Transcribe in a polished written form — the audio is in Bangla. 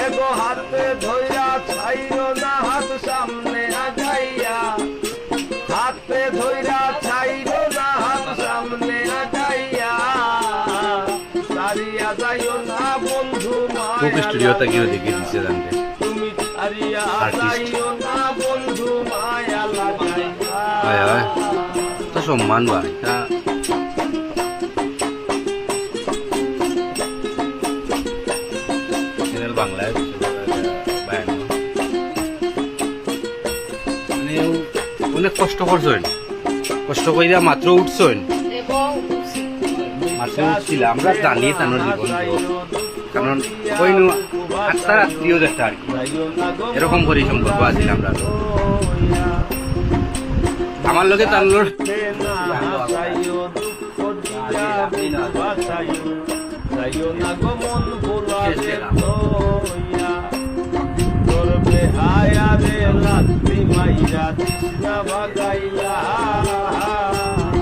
এগো হাতে ধইরা ছাইরো না হাত সামনে আগাইয়া, হাতে ধইরা ছাইরো না হাত সামনে আগাইয়া, সারিয়া যাইও না বন্ধু কোক স্টুডিওতে গিয়ে দেখে দিচ্ছে জানতে তুমি সারিয়া যাইও না বন্ধু মায়া লাগাইয়া। হয় হয় তো সম্মান ভাই তা চ্যানেল বাংলায় মানে অনেক কষ্ট করছেন, কষ্ট কইরা মাত্র উঠছেন, মাত্র উঠছিল আমরা জানি তানোর জীবন, কারণ কইনু আত্মার আত্মীয় একটা আর কি এরকম করে সম্পর্ক আছে আমরা। আমার লোকে তার লোক আয়া রে লাত্তি মাইরা তৃষ্ণা ভাগাইয়া।